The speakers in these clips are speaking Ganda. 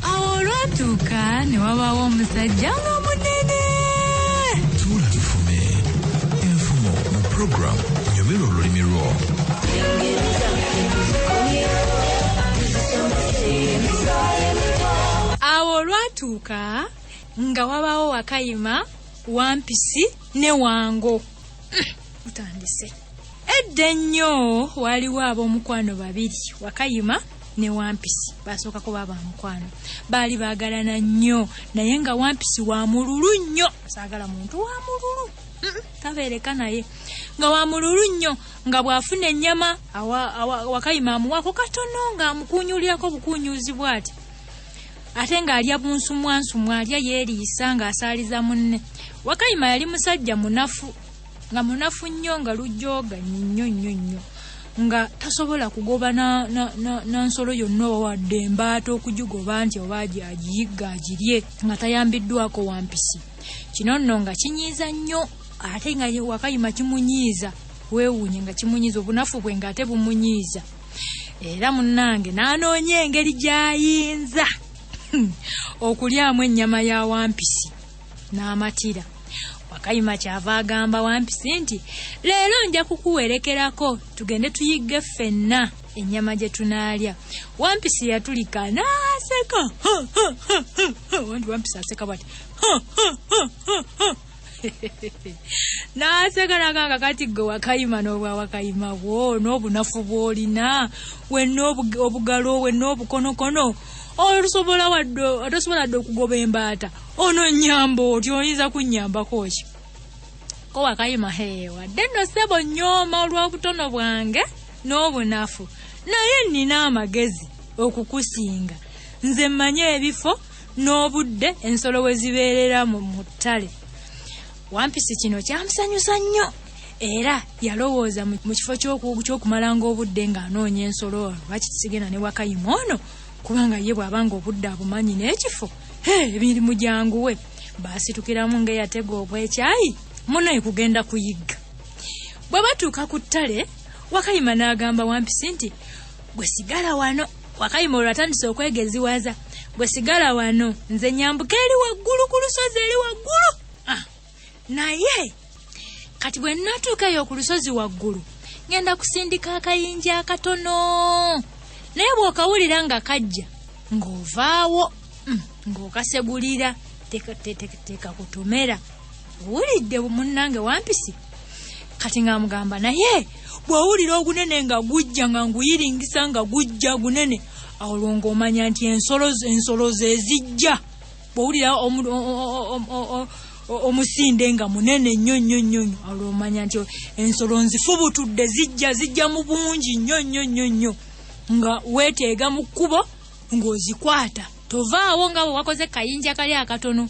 Awo olwatuuka ne wabaawo omusajja nga munene. Tuula tufume enfumo mu program Nyomera olulimi lwo. Awo olwatuuka nga wabaawo Wakayima, Wampisi ne Wango. Utandise. Edda ennyo waliwo ab'omukwano babiri, Wakayima ne Wampisi. Basooka kuba bamukwano. Baali baagalana nnyo naye nga Wampisi wa mululu nnyo. Saagala muntu wa mululu. Tabeereka naye. Nga wa mululu nnyo nga bw'afuna ennyama Wakayima amuwaako katono ng'amukuunyulyako bukuunyuuzi bw'ati. Ate ng'alya bunsumwansumwa alya yeeriisa ng'asaaliza munne. Wakayima yali musajja munafu. Nga munafu nnyo nga lujjooga nnyo nga tasobola kugoba na nsolo yonna wadde embaata okugigoba nti oba agiyigga agirye nga tayambiddwako Wampisi. Kino nno nga kinyiiza nnyo ate nga Wakayima kimunyiiza weewuunye nga kimunyiiza obunafu bwe nga ate bumunyiiza. Era munnange n'anoonya engeri gy'ayinza okulyamu ennyama ya Wampisi n'amatira. Wakayima kyava agamba Wampisi nti leero nja kukuwerekerako tugende tuyigge ffenna ennyama gye tunaalya. Wampisi yatulika n'aseka. Wampisi aseka bwati. N'aseka n'agamba kati gwe Wakayima n'obwa Wakayima bwo n'obunafu bw'olina wenna obugalo wenna obukonokono olusobola atasobola dde okugoba embaata ono nnyamba oti oyinza kunnyambako ki? Ko Wakayima wadde nno ssebo nyooma olw'obutono bwange n'obunafu naye nnina amagezi okukusinga. Nze mmanyi ebifo n'obudde ensolo we zibeerera mu ttale. Wampisi kino kyamusanyusa nnyo era yalowooza mu kifo ky'okumalanga obudde ng'anoonya ensolo lwaki kisigenda ne Wakayima ono kubanga ye bw'abanga obudde abumanyi n'ekifo emirimu gyanguwe. Baasitukiramu ng'eyatega obwekyayi muno kugenda kuyigga. Bwe batuuka ku ttale Wakayima n'agamba Wampisi nti gwe sigala wano. Wakayima olwo atandise okwegeziwaza. Gwe sigala wano nze nyambuka eri waggulu ku lusozi eri waggulu. Naye kati bwe natuuka eyo ku lusozi waggulu ngenda kusindika akayinja akatono. Naye bw'okawulira nga kajja ng'ovaawo ng'okasegulira teka kutomera. Owulidde munnange Wampisi? Kati ng'amugamba naye bw'owulira ogunene nga gujja nga nguyiringisa nga gujja gunene awo ng'omanya nti ensolo ze zijja. Bw'owulira omusinde nga munene nnyo awo omanya nti ensolo nzifubutudde zijja mu bungi nnyo nga weeteega mu kkubo ng'ozikwata tovaawo nga bwe wakoze kayinja kali akatono.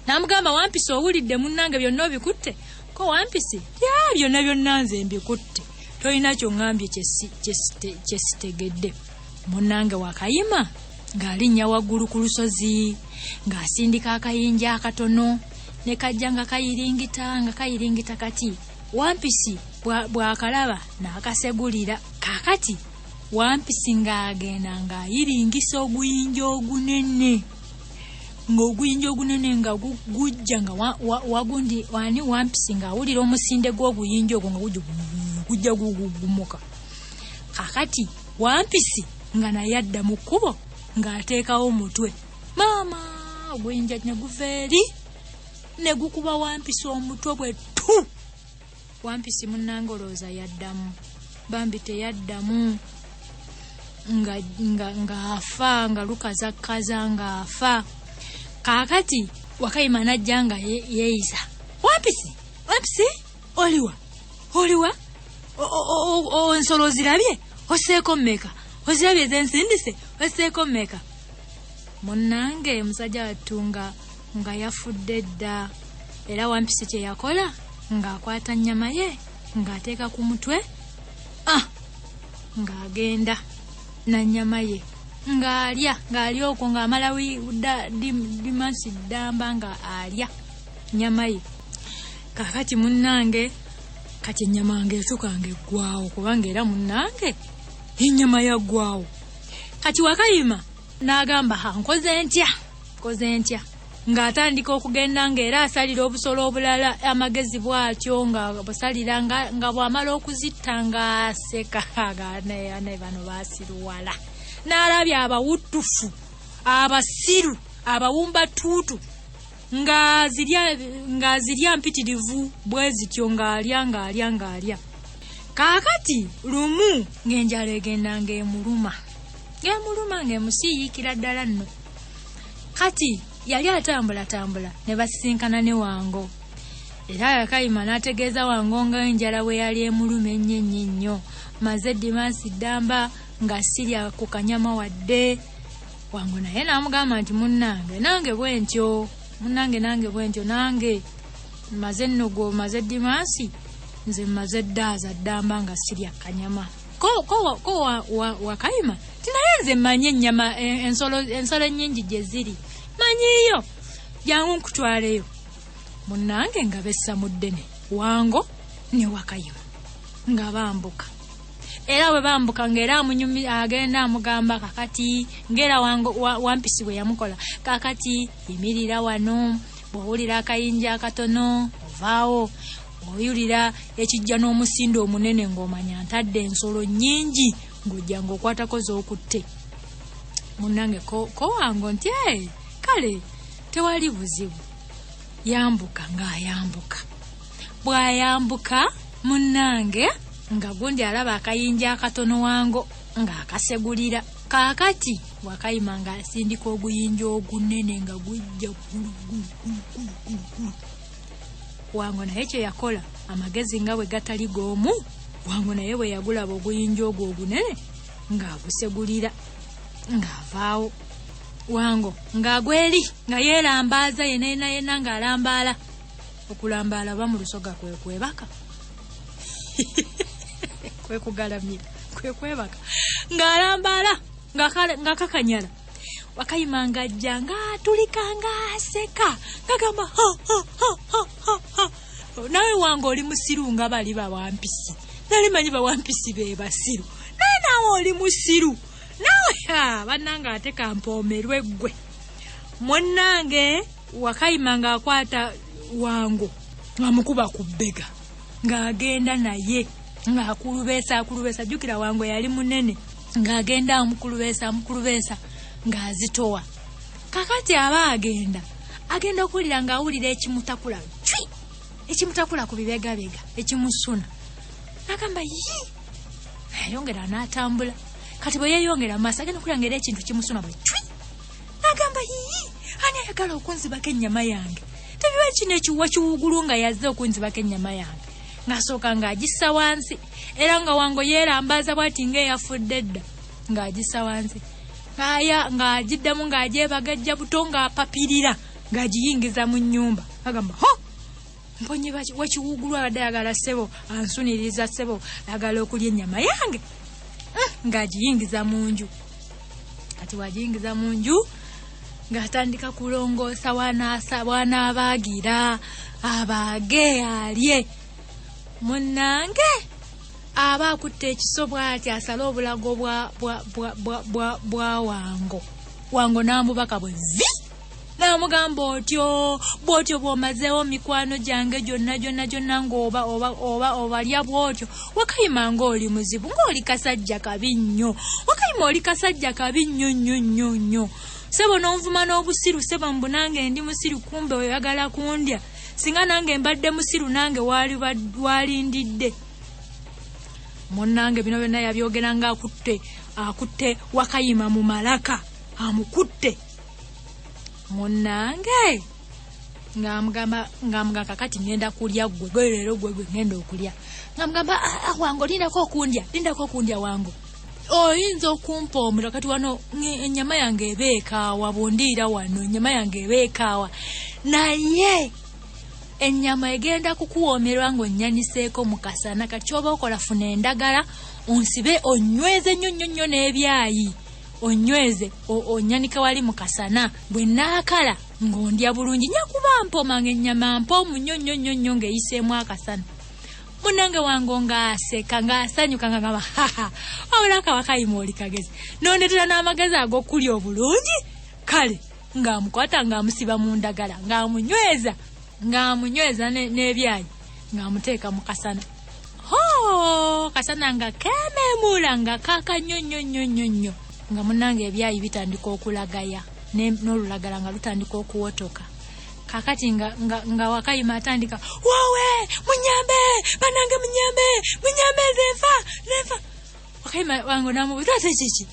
N'amugamba Wampisi owulidde munnange byonna obikutte? Ko Wampisi byonna nze mbikutte tolina ky'oŋŋambye kye sitegedde. Munnange Wakayima ng'alinnya waggulu ku lusozi ng'asindika akayinja akatono ne kajja nga kayiringita kati. Wampisi bw'akalaba n'akasegulira. Kaakati Wampisi ng'agenda ng'ayiringisa oguyinja ogunene ng'oguyinja ogunene nga gujja nga wagundi wani Wampisi ng'awulira omusinde gw'oguyinja ogwo nga gujja gugumuka. Kaakati Wampisi nga naye adda mu kkubo ng'ateekawo omutwe. Maama oguyinja ne guva eri ne gukuba Wampisi omutwe bwe ttu. Wampisi munnange olowooza yaddamu. Bambi teyaddamu nga afa nga lukazakaza nga afa. Kaakati Wakayima najja nga yeeyisa. Wampisi oliwa ensolo ozirabye? Oseeko mmeka? Ozirabye zensindise? Oseeko mmeka? Munnange musajja wattu nga yafudde dda. Era Wampisi kye yakola ng'akwata nnyama ye ng'ateeka ku mutwe ng'agenda na nnyama ye ng'alya okwo ng'amala dimansi ddamba nga alya nnyama ye. Kaakati munnange kati ennyama ng'esukanga eggwawo kubanga era munnange ennyama yaggwawo. Kati Wakayima n'agamba nkoze ntya ng'atandika okugenda ng'era asalira obusolo obulala amagezi bw'atyo nga busalira nga bw'amala okuzitta ng'aseka ne bano baasiruwala. N'alabya abawuttufu abasiru abawumba tuutu nga zirya mpitirivu bwe zityo ng'alya. Kaakati lumu ng'enjala egenda ng'emuluma ng'emusiiyikira ddala nno. Kati yali atambula ne basisinkana ne Wango. Era Wakayima n'ategeeza Wango nga enjala bwe yali emuluma ennyo. Maze Dimansi ddamba nga sirya ku kanyama wadde. Wango naye n'amugamba nti nange bwentyo nange maze nnogo maze Dimansi nze maze ddaaza ddamba nga sirya kanyama. Ko Wakayima tinaye nze mmanyi ennyama ensolo nnyingi gye ziri manyiyo jangu nkutwaleyo. Munnange nga bessa mu ddene Wango ne Wakayima nga bambuka. Era bwe bambuka ng'era amunyumi agenda amugamba kakati ng'era Wampisi bwe yamukola kakati yimirira wano bw'owulira akayinja akatono ovaawo oyulira ekijja n'omusindo omunene ng'omanya ntadde ensolo nnyingi ng'ojja ng'okwatako z'okutte. Munnange ko Wango nti kale tewali buzibu. Yambuka ng'ayambuka. Bw'ayambuka munnange nga gundi alaba akayinja akatono Wango ng'akasegulira. Kaakati Wakayima ng'asindika oguyinja ogunene nga gujja Wango naye kye yakola amagezi nga bwe gatali goomu. Wango naye bwe yagulaba oguyinja ogwo ogunene ng'agusegulira ng'avaawo. Wango ng'agweri nga yeerambaaza yenna ng'alambaala. Okulambaala ba mu lusoga kwebaka kwekugalamira kwebaka ng'alambaala nga kakanyala. Wakayima ng'ajja ng'atulika ng'aseka ng'agamba nawe Wango oli musiru nga bali Bawampisi. Nali manyi Bawampisi be basiru naye naawe oli musiru nawe bannange ate kampoomerwe ggwe. Munnange Wakayima ng'akwata Wango ng'amukuba ku bbega ng'agenda naye ng'akulubeesa. Jjukira Wango yali munene ng'agenda amukulubeesa ng'azitowa. Kakati aba agenda okuwulira ng'awulira ekimutakula ku bibegabega ekimusuna. N'agamba ayongera n'atambula. Kati bwe yeeyongera maaso agenda okulira ng'era ekintu kimusuna bwe n'agamba ani ayagala okunzibako ennyama yange? Tebiba kino ekiwa kiwugulu nga yazze okunzibako ennyama yange. Ng'asooka ng'agissa wansi. Era nga Wango yeerambaaza bw'ati ng'eyafudde edda ng'agissa wansi. Ng'agiddamu ng'agyebagajja buto ng'apapirira ng'agiyingiza mu nnyumba. Agamba mponye wakiwugulu abadde ayagala ssebo ansuniriza ssebo ayagala okulya ennyama yange. Ng'agiyingiza mu nju. Kati wagiyingiza mu nju ng'atandika kulongoosa wanaabaagira abaage alye. Munnange aba akutte ekiso bw'ati asala obulago bwa Wango. Wango n'amubaka bwe n'amugamba bw'otyo bw'omazeewo mikwano gyange gyonna ng'oba obalya bw'otyo. Wakayima ng'oli muzibu ng'oli kasajja kabi nnyo. Wakayima oli kasajja kabi nnyo. Sebo n'onvuma n'obusiru sebo mbunange ndi musiru kumbe oyagala kundya. Singa nange mbadde musiru nange walindidde. Munnange bino byonna yabyogera nga akutte Wakayima mu malaka amukutte. Munnange ng'amugamba kakati ngenda kulya gwe leero gwe ngenda okulya. Ng'amugamba Wango lindako okundya Wango. Oyinza okumpa omuliro kati wano ennyama yange ebeekaawa bw'ondiira wano ennyama yange ebeekaawa. Naye ennyama egenda kukuwoomerwa ng'onnyaniseeko mu kasana. Kati oba okola funa endagala onsibe onyweze nnyo n'ebyayi. Onyweze onnyanika wali mu kasana. Bwe naakala ng'ondya bulungi. Nja kuba mpoma ng'ennyama mpoomu nnyo ng'eyiseemu akasana. munange wango ng'aseka ng'asanyuka ng'agamba haha wabulaka Wakayima oli kagezi n'ondeetera n'amagezi ag'okulya obulungi kale ng'amukwata ng'amusiba mu ndagala ng'amunyweza n'ebyayi ng'amuteeka mu kasana kasana nga keememula nga kaaka nnyo nga munange ebyayi bitandika okulagaya n'olulagala nga lutandika okuwotoka kakati nga Wakayima atandika wowe munyambe banange munyambe zenfa Wakayima wango namubuuza kiki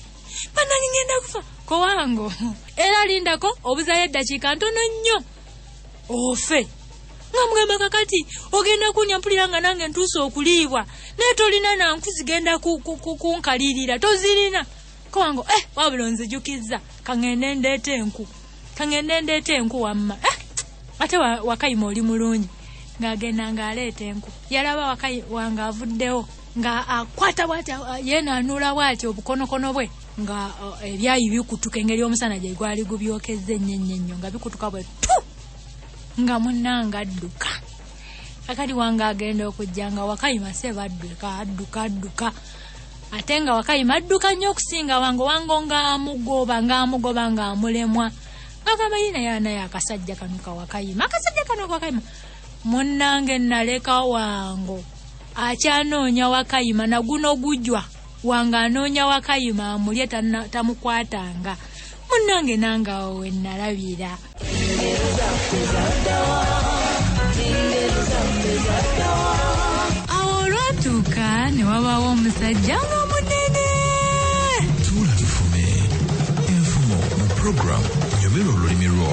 banange ngenda kufa ko wango era lindako obuzayo eddakiika ntono nnyo ofe nga mugamba kakati ogenda kunyampulira nga nange ntuuse okuliibwa naye tolina nanku zigenda kunkalirira tozirina ko wango wabula nzijukizza kangende ndeete enku wamma ate Wakayima oli mulungi ng'agenda ng'aleeta enku yalaba Wakayima avuddewo nga akwata bwati yeenaanula bwati obukonokono bwe nga ebyayi bikutuka engeri omusana gye gwali gubyokezza ennyo nga bikutuka bwe nga munnange adduka akali wange agenda okujja nga Wakayima sebadduka adduka ate nga Wakayima adduka nnyo okusinga wango ng'amugoba ng'amulemwa agamba naye akasajja kano ka Wakayima munnange naleka wango akyanoonya Wakayima na guno gujwa wange anoonya Wakayima amulye tamukwatanga munnange nange awo we nalabira awo olwatuuka ne wabaawo omusajja nga munene Tuula tufume enfumo mu program Nyomera olulimi lwo.